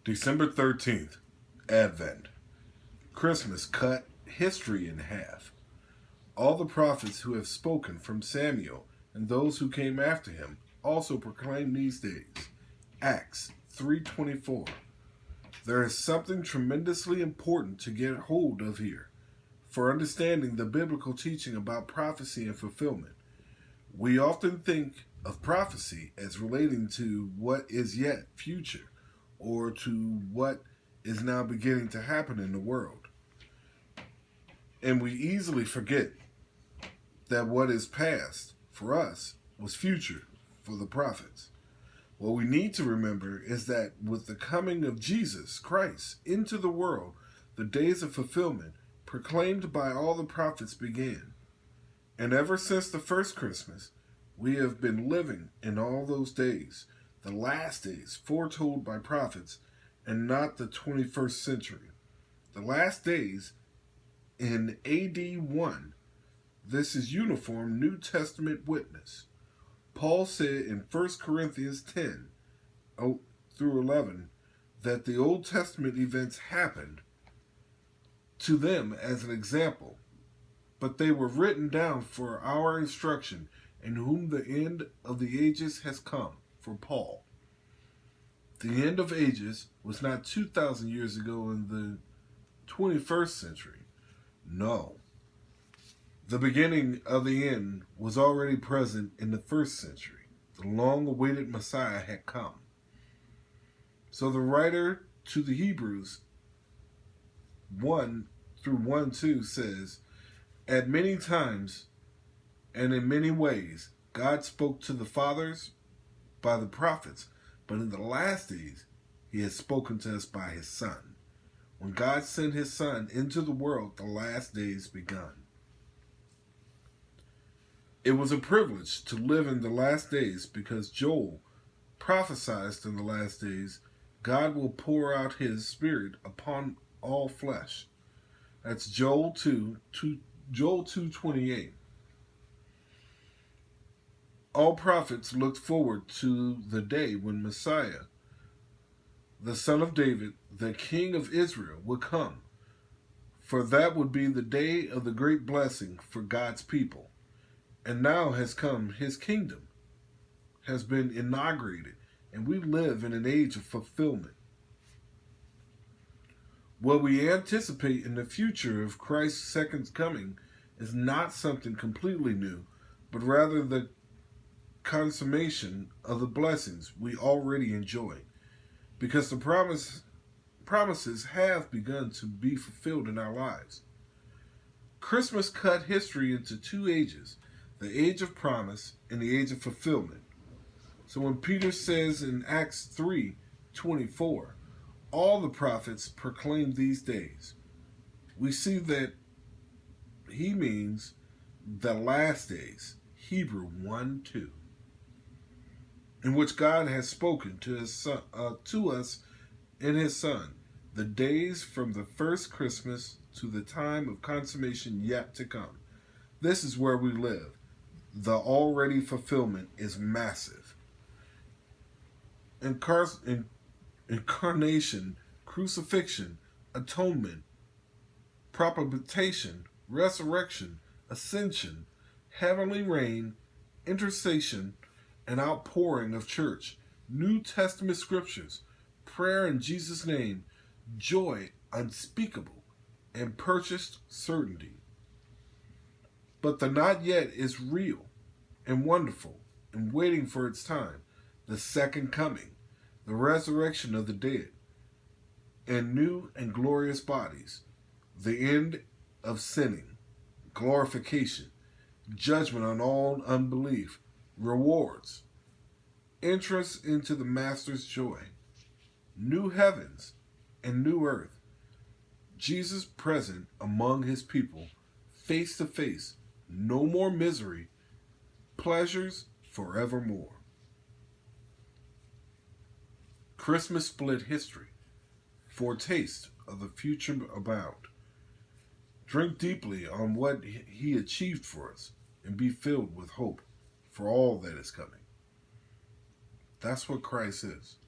December 13th, Advent. Christmas cut history in half. All the prophets who have spoken from Samuel and those who came after him also proclaim these days. Acts 3:24. There is something tremendously important to get hold of here for understanding the biblical teaching about prophecy and fulfillment. We often think of prophecy as relating to what is yet future or to what is now beginning to happen in the world. And we easily forget that what is past for us was future for the prophets. What we need to remember is that with the coming of Jesus Christ into the world, the days of fulfillment proclaimed by all the prophets began. And ever since the first Christmas, we have been living in all those days, the last days foretold by prophets, and not the 21st century. The last days in AD 1, this is uniform New Testament witness. Paul said in 1 Corinthians 10 through 11 that the Old Testament events happened to them as an example, but they were written down for our instruction, in whom the end of the ages has come, for Paul. The end of ages was not 2,000 years ago in the 21st century. No. The beginning of the end was already present in the first century. The long-awaited Messiah had come. So the writer to the Hebrews 1 through 1:2 says, "At many times and in many ways, God spoke to the fathers by the prophets, but in the last days, he has spoken to us by his Son. When God sent his Son into the world, the last days begun." It was a privilege to live in the last days because Joel prophesied in the last days, God will pour out his Spirit upon all flesh. That's Joel 2:28. All prophets looked forward to the day when Messiah, the son of David, the king of Israel, would come. For that would be the day of the great blessing for God's people. And now has come, his kingdom has been inaugurated, and we live in an age of fulfillment. What we anticipate in the future of Christ's second coming is not something completely new, but rather the consummation of the blessings we already enjoy, because the promises have begun to be fulfilled in our lives. Christmas cut history into two ages, the age of promise and the age of fulfillment. So when Peter says in Acts 3:24, all the prophets proclaimed these days, we see that he means the last days, Hebrew 1:2, in which God has spoken to us in his Son, the days from the first Christmas to the time of consummation yet to come. This is where we live. The already fulfillment is massive. Incarnation, crucifixion, atonement, propitiation, resurrection, ascension, heavenly reign, intercession, and outpouring of church, New Testament scriptures, prayer in Jesus' name, joy unspeakable, and purchased certainty. But the not yet is real and wonderful and waiting for its time, the second coming, the resurrection of the dead, and new and glorious bodies, the end of sinning, glorification, judgment on all unbelief, rewards, entrance into the Master's joy, new heavens and new earth, Jesus present among his people, face to face, no more misery, pleasures forevermore. Christmas split history, foretaste of the future abound. Drink deeply on what he achieved for us and be filled with hope for all that is coming. That's what Christ is.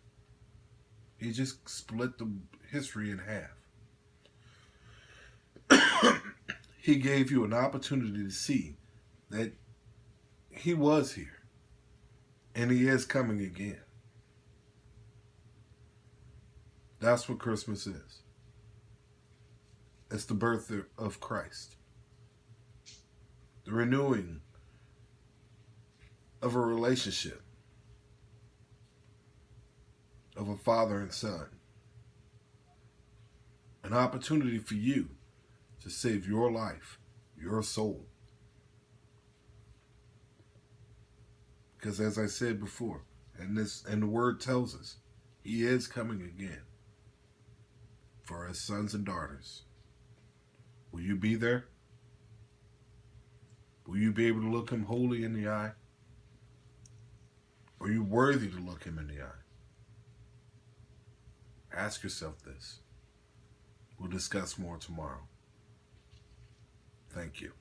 He just split the history in half. He gave you an opportunity to see that he was here and he is coming again. That's what Christmas is. It's the birth of Christ, the renewing of a relationship of a father and son, an opportunity for you to save your life, your soul. Because as I said before, and the word tells us, he is coming again for his sons and daughters. Will you be there? Will you be able to look him wholly in the eye? Are you worthy to look him in the eye? Ask yourself this. We'll discuss more tomorrow. Thank you.